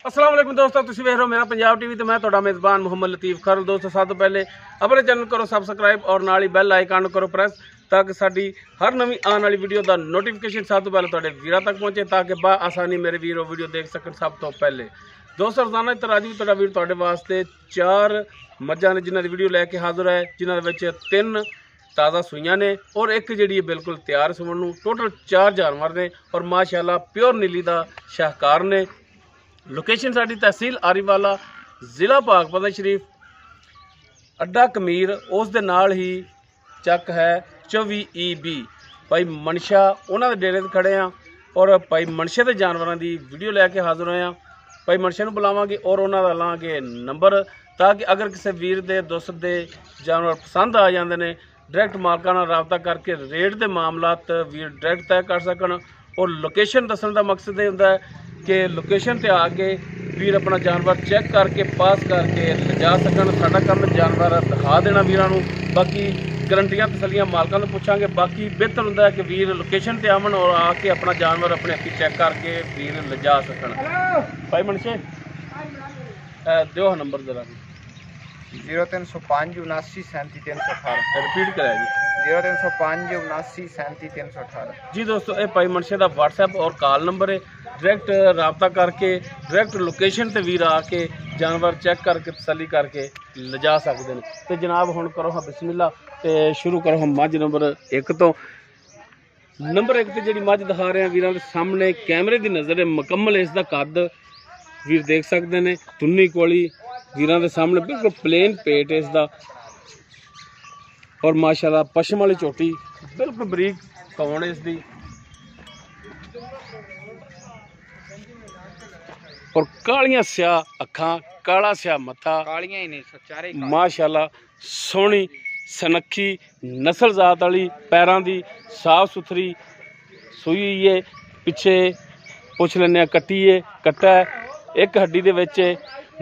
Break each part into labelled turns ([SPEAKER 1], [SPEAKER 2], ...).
[SPEAKER 1] अस्सलाम वालेकुम दोस्तों, तुसीं वेख रहे हो मेरा पंजाब टीवी। तो मैं तुहाडा मेज़बान मुहम्मद लतीफ़ खर। दोस्तों, सब तो पहले अपने चैनल करो सबसक्राइब और नाल ही बैल आइकन करो प्रेस, ताकि साडी हर नवीं आने वाली वीडियो का नोटिफिकेशन सब तो पहले तुहाडे वीरां तक पहुँचे, ताकि बा आसानी मेरे वीर वीडियो देख सकन सब तो पहले। दोस्तों, रोजाना की तरह अज भी तुहाडा वीर तुहाडे वास्ते 4 मझां ने जिन्हां दी वीडियो लैके हाजिर है, जिन्हां दे विच 3 ताज़ा सूइयां ने और एक जिहड़ी बिल्कुल तैयार सुमन नूं। टोटल 4 जानवर ने और माशाअल्लाह प्योर नीली दा शाहकार ने। लोकेशन साडी तहसील आरीवाला, जिला पाकपतन शरीफ, अड्डा कमीर, उस दे नाल ही चक है 24EB। भाई मनशा उन्हां दे डेरे ते खड़े हाँ और भाई मनशे दे जानवरां दी वीडियो लैके हाजिर होए हाँ। भाई मनशे नूं बुलावांगे और उन्हां दा लांगे नंबर, ताकि अगर किसी वीर दे दोस्त दे जानवर पसंद आ जाते हैं, डायरैक्ट मालकां नाल राबता करके रेट के मामलात वीर डायरैक्ट तय कर सकन। और लोकेशन दस्सण दा मकसद ये हुंदा है कि लोकेशन ते आके वीर अपना जानवर चैक करके पास करके लिजा सकन। साडा काम जानवर दिखा देना वीरां नूं, बाकी गारंटियां तसलियां मालकां नूं पुछांगे। बाकी बेहतर हुंदा है कि वीर लोकेशन ते आवन और आके अपना जानवर अपने अखी चैक करके वीर लिजा सकन। भाई मनशे दिओ नंबर जरा
[SPEAKER 2] 0305 79 37 318।
[SPEAKER 1] रिपीट कराया जी
[SPEAKER 2] 0305 79 37 318।
[SPEAKER 1] जी दोस्तों, ये भाई मनशे का व्हाट्सएप और कॉल नंबर है। डायरैक्ट रबता करके डायरैक्ट लोकेशन ते वीर आके जानवर चैक करके तसली करके लिजा सकते हैं। तो जनाब हुण करो हाँ बिस्मिल्ला ते शुरू करो हम मझ नंबर 1 तो। नंबर 1 ते जी मझ दिखा रहे हैं वीरों के सामने, कैमरे की नज़र है मुकम्मल। इसका कद वीर देख सकते हैं, तुन्नी कोली वीरों के सामने बिल्कुल प्लेन पेट है इसका। और माशाल्लाह पशम वाली चोटी बिल्कुल बरीक कौन है इसकी। और कालियां स्याह अखां, काला स्याह मत्था,
[SPEAKER 2] कालियां ही नहीं सच्चारे
[SPEAKER 1] माशाल्लाह सोहनी सनखी नस्ल जात वाली, पैरों की साफ सुथरी सूई हुई है। पिछे पुछ लेने कट्टी है, कट्टा है एक हड्डी दे विच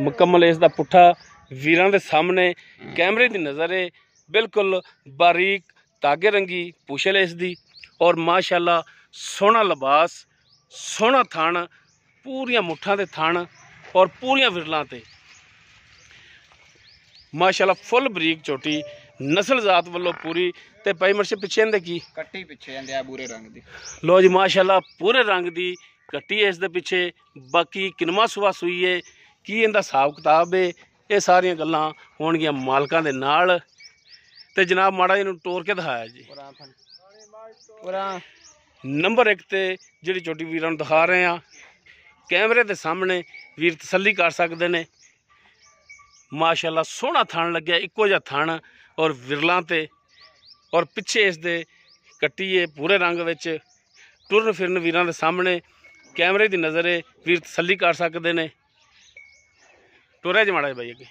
[SPEAKER 1] मुकम्मल। इसका पुट्ठा वीरां दे सामने कैमरे की नज़र है, बिल्कुल बारीक धागे रंगी पूछल इसकी। और माशाल्लाह सोहना लिबास, सोहना थण, पूरियां मुठ्ठां दे थण और पूरियां विरलां ते माशाल्लाह फुल बरीक चोटी, नस्ल जात वालों पूरी। ते भाई मर्शे पिछे इहदे की
[SPEAKER 2] कट्टी पिछे जांदे भूरे रंग दी।
[SPEAKER 1] लो जी माशाल्लाह पूरे रंग दी कट्टी है इस दे पिछे। बाकी किनवा सुआ सूई है, की इहदा हिसाब किताब है, ये सारियां गल्लां होणगियां मालकां दे नाल। ते जनाब माड़ा इहनूं टोर के दिखाया जी। नंबर 1 ते जिहड़ी चोटी वीरां नूं दिखा रहे हैं, कैमरे के सामने वीर तसली कर सकते हैं। माशाल्लाह सोहना थण लग्या, इक्को जिहा थण और विरलां ते। और पिछे इस दे कट्टी है पूरे रंग विच। टुरन फिरन वीरां दे सामने कैमरे की नज़र है, वीर तसली कर सकते हैं। टुरया ज माड़ा भाई अगे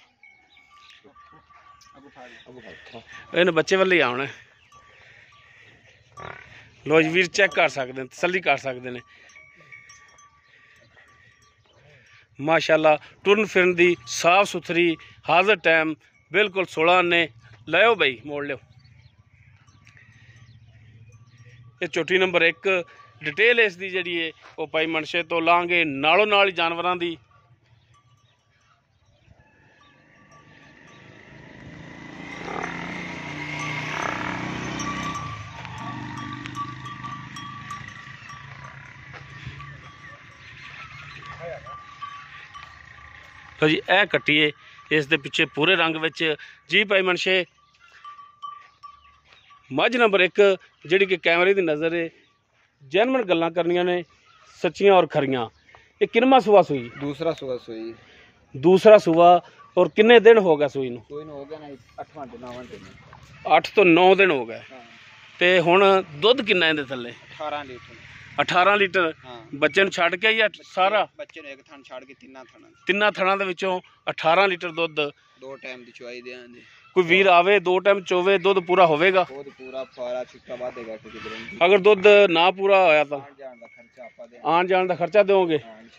[SPEAKER 1] इन्हें बच्चे वाले आना। लो जी वीर चेक कर सकते हैं, तसली कर सकते हैं। माशाल्लाह टुरन फिरन दी साफ सुथरी हाजिर टाइम बिल्कुल 16 ने लाओ बई मोड़ लो। ये चोटी नंबर 1 डिटेल इसकी जी है वो भाई मनशे तो लांगे नालों नाल ही जानवरां दी। तो जी ए कट्टी है इस दे पिछे पूरे रंग विच जी भाई मनशे। मझ नंबर 1 जिहड़ी कि कैमरे की नज़र है, जैनवन गल्लां करनियां ने सच्चियां और खरियां। ये किनवा सुआ सूई?
[SPEAKER 2] दूसरा सुआ सूई।
[SPEAKER 1] दूसरा सुआ। और किन्ने दिन हो गए सूई नूं?
[SPEAKER 2] सूई नूं हो गया ना 8वां दिन 9वां दिन।
[SPEAKER 1] 8 तो 9 दिन हो गए। ते हुण दुध किन्ना इहदे थल्ले?
[SPEAKER 2] 18 लीटर।
[SPEAKER 1] 18 लीटर। बच्चे नूं छड्ड के या सारा?
[SPEAKER 2] बच्चे नूं एक थण छड्ड के
[SPEAKER 1] तिन्ना थणां दे विचों 18 लीटर दुध
[SPEAKER 2] 2 टाइम दी चुआई देंगे।
[SPEAKER 1] कोई वीर आवे 2 टाइम चोवे दुध पूरा होवेगा?
[SPEAKER 2] दुध पूरा फारा छिक्का वादेगा।
[SPEAKER 1] अगर दुध ना पूरा होया तो आन जान का खर्चा दोगे?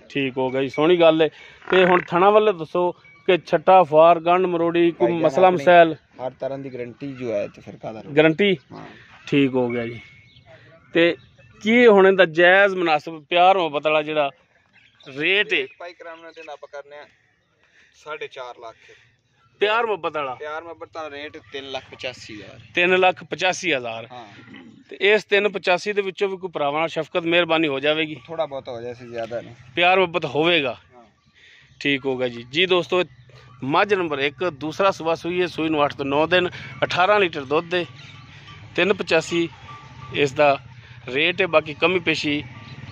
[SPEAKER 1] ठीक हो गई, सोहनी गल है। ते हुण थणा वाले दसो कि छट्टा फार गंढ मरोड़ी कोई मसला मसैल?
[SPEAKER 2] हर तरह की गारंटी जो है तो फिर
[SPEAKER 1] गारंटी ठीक हो गया जी। ते की हुण इहदा जायज़ मुनासिब प्यार मुहब्बत वाला जिहड़ा ਰੇਟ ਹੈ
[SPEAKER 2] ਭਾਈ ਕਰਾਉਣਾ ਤੇ ਆਪਾਂ ਕਰਨੇ ਆ 4.5 ਲੱਖ
[SPEAKER 1] ਪਿਆਰ ਮੁਹੱਬਤ ਵਾਲਾ।
[SPEAKER 2] ਪਿਆਰ ਮੁਹੱਬਤ ਦਾ ਰੇਟ 3,85,000
[SPEAKER 1] 3,85,000।
[SPEAKER 2] ਹਾਂ
[SPEAKER 1] ਤੇ ਇਸ 385 ਦੇ ਵਿੱਚੋਂ ਵੀ ਕੋਈ ਭਰਾਵਾਂ ਨਾਲ ਸ਼ਫਕਤ ਮਿਹਰਬਾਨੀ ਹੋ ਜਾਵੇਗੀ,
[SPEAKER 2] ਥੋੜਾ ਬਹੁਤ ਹੋ ਜਾਏ, ਜ਼ਿਆਦਾ ਨਹੀਂ,
[SPEAKER 1] ਪਿਆਰ ਮੁਹੱਬਤ ਹੋਵੇਗਾ।
[SPEAKER 2] ਹਾਂ
[SPEAKER 1] ਠੀਕ ਹੋਗਾ ਜੀ। ਜੀ ਦੋਸਤੋ ਮੱਝ ਨੰਬਰ 1 ਦੂਸਰਾ ਸੂਆ ਸੂਈ ਹੈ, ਸੂਈ ਨੂੰ 8 ਤੋਂ 9 ਦਿਨ, 18 ਲੀਟਰ ਦੁੱਧ ਦੇ, 385 ਇਸ ਦਾ ਰੇਟ ਹੈ। ਬਾਕੀ ਕਮੀ ਪੇਸ਼ੀ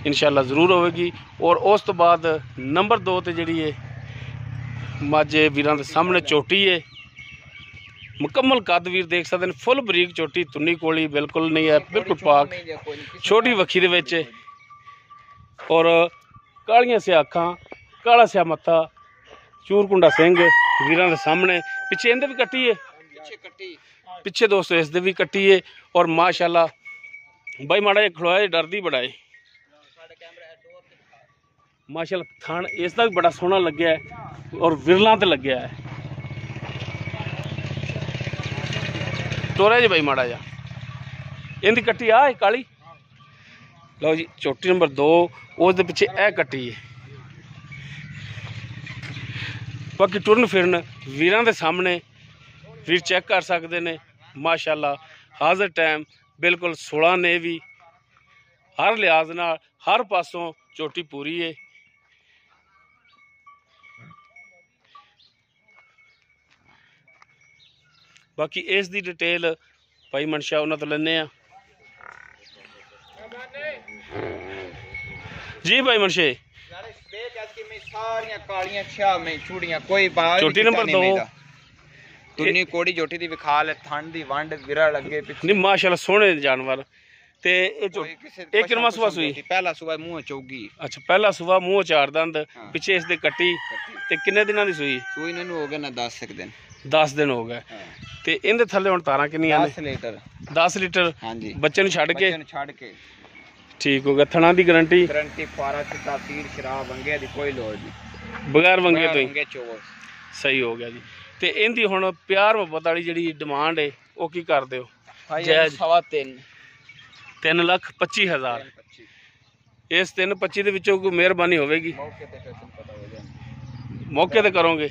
[SPEAKER 1] ਇਨਸ਼ਾਅੱਲਾ ਜ਼ਰੂਰ ਹੋਵੇਗੀ। ਔਰ ਉਸ ਤੋਂ ਬਾਅਦ ਨੰਬਰ 2 ਤੇ ਜਿਹੜੀ ਹੈ ਮੱਝ ਵੀਰਾਂ ਦੇ ਸਾਹਮਣੇ ਝੋਟੀ ਹੈ, ਮੁਕੰਮਲ ਕੱਦ ਵੀਰ ਦੇਖ ਸਕਦੇ ਨੇ, ਫੁੱਲ ਬਰੀਕ ਝੋਟੀ, ਤੁੰਨੀ ਕੋਲੀ ਬਿਲਕੁਲ ਨਹੀਂ ਹੈ, ਬਿਲਕੁਲ ਪਾਕ, ਛੋਟੀ ਵੱਖੀ ਦੇ ਵਿੱਚ ਹੈ। ਔਰ ਕਾਲੀਆਂ ਸਿਆ ਅੱਖਾਂ, ਕਾਲਾ ਸਿਆ ਮੱਥਾ, ਚੂਰਕੁੰਡਾ ਸਿੰਘ ਵੀਰਾਂ ਦੇ ਸਾਹਮਣੇ। ਪਿੱਛੇ ਇਹਦੇ ਵੀ ਕੱਟੀ ਹੈ, ਪਿੱਛੇ ਦੋਸਤੋ ਇਸ ਦੇ ਵੀ ਕੱਟੀ ਹੈ। ਔਰ ਮਾਸ਼ਾਅੱਲਾ ਬਾਈ ਮਾੜਾ ਜਿਹਾ ਖਲੋਇਆ, ਡਰਦੀ ਬੜਾ ਹੈ ਮਾਸ਼ਾਅੱਲਾ। ਥਣ ਇਸ ਦਾ ਵੀ ਬੜਾ ਸੋਹਣਾ ਲੱਗਿਆ ਹੈ ਔਰ ਵਿਰਲਾਂ ਤੇ ਲੱਗਿਆ ਹੈ। ਤੋਰਿਆ ਜੀ ਬਾਈ ਮਾੜਾ ਜਿਹਾ, ਇਹਦੀ ਕੱਟੀ ਆ ਕਾਲੀ। ਲਓ ਜੀ ਝੋਟੀ ਨੰਬਰ 2, ਉਸ ਦੇ ਪਿੱਛੇ ਇਹ ਕੱਟੀ ਹੈ। ਬਾਕੀ ਟੁਰਨ ਫਿਰਨ ਵੀਰਾਂ ਦੇ ਸਾਹਮਣੇ ਵੀਰ ਚੈੱਕ ਕਰ ਸਕਦੇ ਨੇ ਮਾਸ਼ਾਅੱਲਾ। ਹਾਜ਼ਰ ਟਾਈਮ ਬਿਲਕੁਲ 16 ਨੇ ਵੀ, ਹਰ ਲਿਹਾਜ਼ ਨਾਲ ਹਰ ਪਾਸੋਂ ਝੋਟੀ ਪੂਰੀ ਹੈ। ਬਾਕੀ ਇਸ ਦੀ ਡਿਟੇਲ ਭਾਈ ਮਨਸ਼ਾ ਉਹਨਾਂ ਤੋਂ ਲੈਣੇ ਆ। ਜੀ ਭਾਈ ਮਨਸ਼ੇ,
[SPEAKER 2] ਸਾਰੀਆਂ ਕਾਲੀਆਂ ਛਾ ਮੈਂ ਚੂੜੀਆਂ, ਕੋਈ ਬਾਲ
[SPEAKER 1] ਝੋਟੀ ਨੰਬਰ 2
[SPEAKER 2] ਤੁੰਨੀ ਕੋੜੀ ਝੋਟੀ ਦੀ ਵਿਖਾਲ ਹੈ, ਥਣ ਦੀ ਵੰਡ ਵਿਰਾ ਲੱਗੇ ਪਿੱਛੇ
[SPEAKER 1] ਨਹੀਂ ਮਾਸ਼ਾਅੱਲਾ ਸੋਹਣੇ ਜਾਨਵਰ। ਤੇ ਇਹ ਕਿੰਨਾ ਸੂਆ ਸੂਈ?
[SPEAKER 2] ਪਹਿਲਾ ਸੂਆ ਮੂੰਹ ਚੌਗੀ।
[SPEAKER 1] ਅੱਛਾ ਪਹਿਲਾ ਸੂਆ ਮੂੰਹ 4 ਦੰਦ, ਪਿੱਛੇ ਇਸ ਦੇ ਕੱਟੀ। ਤੇ ਕਿੰਨੇ ਦਿਨਾਂ ਦੀ ਸੂਈ?
[SPEAKER 2] ਸੂਈ ਇਹਨੂੰ ਹੋ ਗਏ ਨਾ 10 ਦਿਨ।
[SPEAKER 1] 10 ਦਿਨ ਹੋ ਗਏ। ਤੇ ਇਹਦੇ ਥੱਲੇ ਹੁਣ ਤਾਰਾਂ ਕਿੰਨੀਆਂ ਨੇ?
[SPEAKER 2] 10 ਲੀਟਰ।
[SPEAKER 1] 10 ਲੀਟਰ
[SPEAKER 2] ਹਾਂਜੀ,
[SPEAKER 1] ਬੱਚੇ ਨੂੰ ਛੱਡ ਕੇ?
[SPEAKER 2] ਛੱਡ ਕੇ।
[SPEAKER 1] ਠੀਕ ਹੋ ਗਿਆ। ਥਣਾ ਦੀ ਗਾਰੰਟੀ?
[SPEAKER 2] ਗਾਰੰਟੀ ਪਾਰਾ ਚਿੱਟਾ ਤੀਰ ਸ਼ਰਾਬ ਵੰਗੇ ਦੀ ਕੋਈ ਲੋੜ ਨਹੀਂ,
[SPEAKER 1] ਬਗੈਰ ਵੰਗੇ ਤੋਂ ਹੀ।
[SPEAKER 2] ਵੰਗੇ ਚੋਵੋ।
[SPEAKER 1] ਸਹੀ ਹੋ ਗਿਆ ਜੀ। ਤੇ ਇਹਦੀ ਹੁਣ ਪਿਆਰ ਮੁਹੱਬਤ ਵਾਲੀ ਜਿਹੜੀ ਡਿਮਾਂਡ ਹੈ ਉਹ ਕੀ ਕਰਦੇ ਹੋ?
[SPEAKER 2] ਜਾਇਜ਼ 3.25।
[SPEAKER 1] 3,25,000। ਇਸ 3.25 ਦੇ ਵਿੱਚੋਂ ਕੋਈ ਮਿਹਰਬਾਨੀ ਹੋਵੇਗੀ? ਮੌਕੇ ਤੇ ਕਰੋਗੇ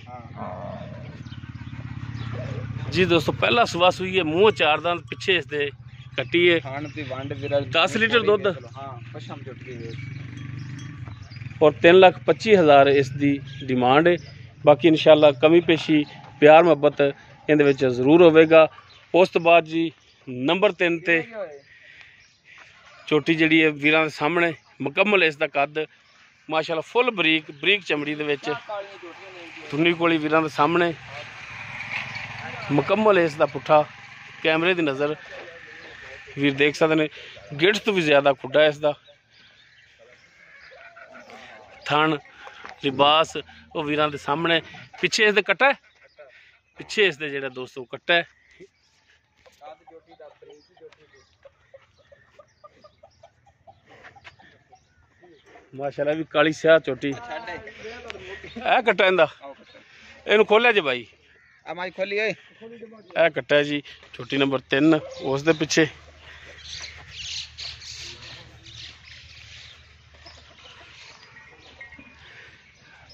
[SPEAKER 1] ਜੀ। ਦੋਸਤੋ ਪਹਿਲਾ ਸਵਾ ਸੂਈ ਹੈ, ਮੂੰਹ 4 ਦੰਦ, ਪਿੱਛੇ ਇਸ ਦੇ ਕੱਟੀ ਹੈ। 10 ਲੀਟਰ ਦੁੱਧ। ਔਰ 3,25,000 ਇਸ ਦੀ ਡਿਮਾਂਡ ਹੈ। ਬਾਕੀ ਇਨਸ਼ਾਅੱਲਾ ਕਮੀ ਪੇਸ਼ੀ ਪਿਆਰ ਮੁਹੱਬਤ ਇਹਦੇ ਵਿੱਚ ਜ਼ਰੂਰ ਹੋਵੇਗਾ। ਉਸ ਤੋਂ ਬਾਅਦ ਜੀ ਨੰਬਰ 3 ਤੇ ਝੋਟੀ ਜਿਹੜੀ ਹੈ ਵੀਰਾਂ ਦੇ ਸਾਹਮਣੇ, ਮੁਕੰਮਲ ਇਸ ਦਾ ਕੱਦ ਮਾਸ਼ਾਅੱਲਾ, ਫੁੱਲ ਬਰੀਕ ਚਮੜੀ ਦੇ ਵਿੱਚ, ਤੁੰਨੀ ਕੋਲੀ ਵੀਰਾਂ ਦੇ ਸਾਹਮਣੇ, ਮੁਕੰਮਲ ਇਸ ਦਾ ਪੁੱਠਾ, ਕੈਮਰੇ ਦੀ ਨਜ਼ਰ ਵੀਰ ਦੇਖ ਸਕਦੇ ਨੇ, ਗਿੱਠ ਤੋਂ ਵੀ ਜ਼ਿਆਦਾ ਖੁੱਡਾ ਇਸ ਦਾ। ਥਣ ਲਿਬਾਸ ਉਹ ਵੀਰਾਂ ਦੇ ਸਾਹਮਣੇ। ਪਿੱਛੇ ਇਸ ਦੇ ਕੱਟਾ ਹੈ, ਪਿੱਛੇ ਇਸ ਦੇ ਜਿਹੜਾ ਦੋਸਤੋ ਕੱਟਾ ਹੈ। ਮਾਸ਼ਾਅੱਲਾ ਵੀ ਕਾਲੀ ਸਿਆਹ ਝੋਟੀ। ਇਹ ਕੱਟਾ ਇਹਦਾ, ਇਹਨੂੰ ਖੋਲਿਆ ਜੇ ਬਾਈ?
[SPEAKER 2] ਖੋਲੀ ਓਏ।
[SPEAKER 1] ਇਹ ਕੱਟਾ ਜੀ ਝੋਟੀ ਨੰਬਰ 3, ਉਸ ਦੇ ਪਿੱਛੇ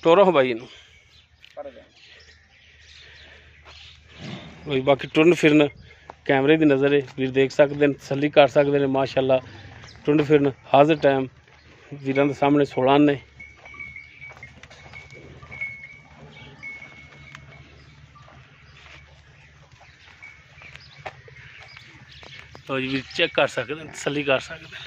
[SPEAKER 1] ਟੋਰੋ ਬਾਈ ਇਹਨੂੰ। ਬਾਕੀ ਟੁਰਨ ਫਿਰਨ ਕੈਮਰੇ ਦੀ ਨਜ਼ਰ ਹੈ, ਵੀਰ ਦੇਖ ਸਕਦੇ ਨੇ, ਤਸੱਲੀ ਕਰ ਸਕਦੇ ਨੇ ਮਾਸ਼ਾਅੱਲਾ। ਟੁਰਨ ਫਿਰਨ ਹਾਜ਼ਰ ਟਾਈਮ ਵੀਰਾਂ ਦੇ ਸਾਹਮਣੇ 16 ਨੇ। तो जी चेक कर सकते हैं, तसली कर सकते हैं।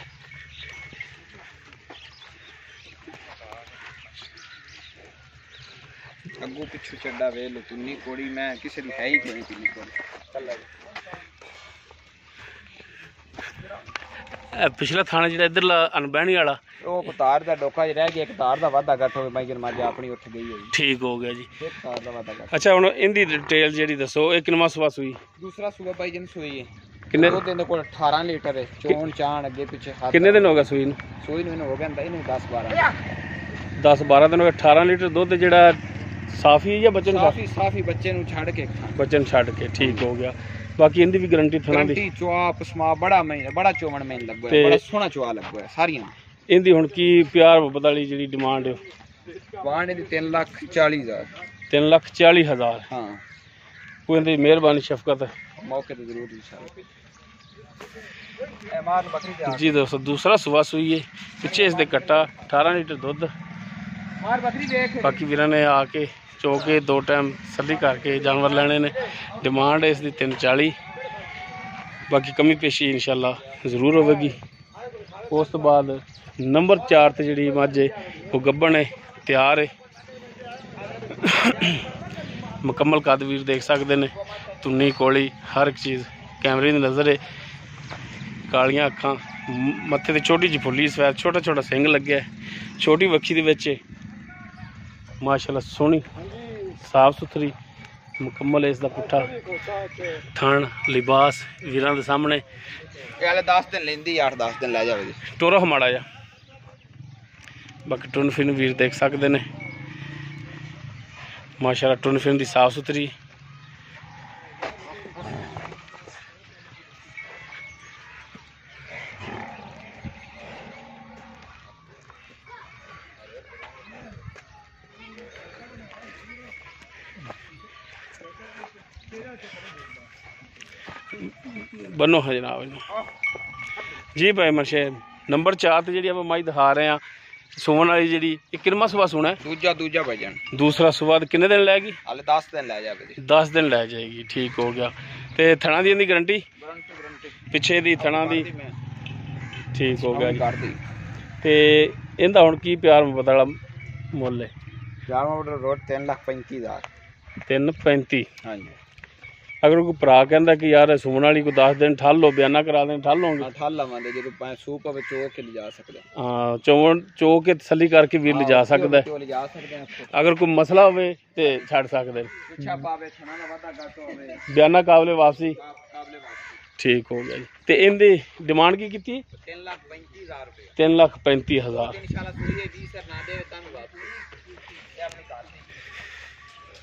[SPEAKER 2] अगू पिछू चड्डा वे लो तुन्नी कोड़ी मैं किसी दी है ही कोई तुन्नी कोड़ी।
[SPEAKER 1] पिछला थाना जिहड़ा इधरला अनबहनी वाला
[SPEAKER 2] ਉਹ ਤਾਰ ਦਾ ਡੋਕਾ ਜਿਹਾ ਰਹਿ ਗਿਆ, ਇੱਕ ਤਾਰ ਦਾ ਵਾਧਾ ਘੱਟ ਹੋਵੇ ਬਾਈ ਜਨ ਮਾਜਾ ਆਪਣੀ ਉੱਠ ਗਈ ਹੈ ਜੀ।
[SPEAKER 1] ਠੀਕ ਹੋ ਗਿਆ ਜੀ,
[SPEAKER 2] ਇੱਕ ਤਾਰ ਦਾ ਵਾਧਾ ਘੱਟ।
[SPEAKER 1] ਅੱਛਾ ਹੁਣ ਇਹਦੀ ਡਿਟੇਲ ਜਿਹੜੀ ਦੱਸੋ, ਇਹ ਕਿੰਨਵਾਂ ਸੂਆ ਸੂਈ?
[SPEAKER 2] ਦੂਸਰਾ ਸੂਆ ਬਾਈ ਜਨ ਸੂਈ ਹੈ।
[SPEAKER 1] ਕਿੰਨੇ
[SPEAKER 2] ਦਿਨ ਦੇ ਕੋਲ 18 ਲੀਟਰ ਹੈ, ਚੋਣ ਚਾਣ ਅੱਗੇ ਪਿੱਛੇ ਹੱਥ।
[SPEAKER 1] ਕਿੰਨੇ ਦਿਨ ਹੋ ਗਏ ਸੂਈ ਨੂੰ?
[SPEAKER 2] ਸੂਈ ਨੂੰ ਇਹਨੂੰ ਹੋ ਗਿਆ ਇਹਨੂੰ
[SPEAKER 1] 10-12 ਦਿਨ ਹੋ ਗਏ। 18 ਲੀਟਰ ਦੁੱਧ ਜਿਹੜਾ ਸਾਫੀ ਜਾਂ ਬੱਚੇ ਨੂੰ?
[SPEAKER 2] ਸਾਫੀ ਬੱਚੇ ਨੂੰ ਛੱਡ ਕੇ।
[SPEAKER 1] ਬੱਚੇ ਨੂੰ ਛੱਡ ਕੇ, ਠੀਕ ਹੋ ਗਿਆ। ਬਾਕੀ ਇਹਦੀ ਵੀ ਗਾਰੰਟੀ ਥਣਾ ਦੀ?
[SPEAKER 2] ਚੁਆਪ ਸਮਾ ਬੜਾ ਮਹੀਨਾ ਬੜਾ ਚੋਵਣ ਮਹੀਨ ਲੱਗਿਆ, ਬੜਾ ਸੋਹਣਾ ਚੁਆ ਲੱਗਿਆ ਸਾਰੀਆਂ।
[SPEAKER 1] ਇਹਦੀ ਹੁਣ ਕੀ ਪਿਆਰ ਮੁਹੱਬਤ ਵਾਲੀ ਜਿਹੜੀ ਡਿਮਾਂਡ ਹੈ?
[SPEAKER 2] वाण दी 3,40,000।
[SPEAKER 1] 3,40,000।
[SPEAKER 2] हाँ
[SPEAKER 1] कोई इनकी मेहरबानी शफकत
[SPEAKER 2] मौके तो जरूर इंशाल्लाह। मार बकरी दे
[SPEAKER 1] जी दोस्तों दूसरा सुबह सुई है पिछे इसके कट्टा 18 लीटर दुध।
[SPEAKER 2] मार बकरी देख।
[SPEAKER 1] बाकी वीर ने आके चो के 2 टाइम सली करके जानवर लेने ने। डिमांड है इसकी 3,40। बाकी कमी पेशी इंशाल्लाह जरूर होगी। उस तो बाद नंबर 4 ते जी मझ है वो गब्बन है तैयार है। मुकम्मल कद वीर देख सकते हैं। तुन्नी कोली हर एक चीज़ कैमरे की नज़र है। कालियां अखां मत्थे ते छोटी जी फुल्ली सफैद छोटा छोटा सिंग लग्या है। छोटी वक्खी दे विच माशाल्लाह सोहनी साफ सुथरी मुकम्मल है। इसका पुट्ठा थण लिबास वीरां दे सामने।
[SPEAKER 2] ये 10 दिन लेंदी 8-10 दिन लै जावे।
[SPEAKER 1] टोरा माड़ा जा। बाकी टुन फिन वीर देख सकते हैं माशाल्लाह टुन फिन दी साफ सुथरी। बनो है जनाब जी भाई मर्शे नंबर 4 ते जी आप मई दिखा रहे हैं सुवन वाली जी किनमा सुबह सुना है।
[SPEAKER 2] दूजा भजन
[SPEAKER 1] दूसरा सुबह किन्ने दिन लैगी।
[SPEAKER 2] हाले 10 दिन लै जावे।
[SPEAKER 1] 10 दिन लै जाएगी ठीक हो गया। तो थणा दी इनकी गारंटी पिछे दी थणा दी ठीक हो गया जी। तो इनका हुण की प्यार मुहब्बत वाला मुल है।
[SPEAKER 2] प्यार मुहब्बत रोड 3,35,000।
[SPEAKER 1] 3,35।
[SPEAKER 2] हाँ जी।
[SPEAKER 1] अगर कोई भरा कहता कि यार सुमन वाली को 10 दिन ठल लो बयाना करा दें ठल होंगे।
[SPEAKER 2] ठल लवांगे जो सूप पवे चो के ले जा सकते।
[SPEAKER 1] हाँ चो के तसली करके भी ले जा सकता है। अगर कोई मसला हो तो छड़ सकते बयाना काबले वापसी ठीक हो गया जी। तो इनकी डिमांड की 3,35,000।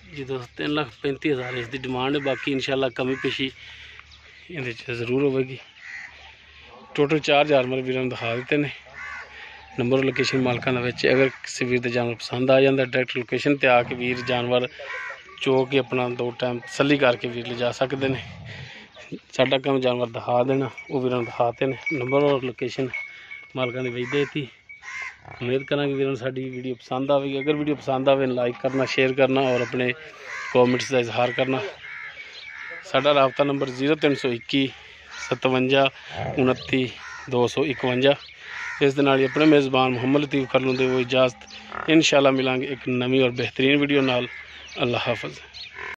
[SPEAKER 1] जी दोस्त 3,35,000 इसकी डिमांड है। बाकी इंशाल्लाह कमी पेशी ये जरूर होगी। टोटल 4 जानवर वीर दिखा दिते ने। नंबर लोकेशन मालकां दा विच। अगर किसी वीर दे जानवर पसंद आ जाता डायरैक्ट लोकेशन ते आके वीर जानवर चो के अपना 2 टाइम तसली करके वीर ले जा सकते हैं। साडा काम जानवर दिखा देना वो वीर दिखाते हैं। नंबर और लोकेशन मालकां दी विच देती। उम्मीद करा कि वीरों साडी वीडियो पसंद आएगी। अगर वीडियो पसंद आए लाइक करना शेयर करना और अपने कॉमेंट्स का इजहार करना। साडा राबता नंबर 0321 57 29 251। इस दे नाल अपने मेज़बान मुहम्मद लतीफ़ खरलू दे वो इजाज़त। इंशाल्लाह मिलांगे एक नवी और बेहतरीन वीडियो नाल। अल्लाह हाफ़िज़।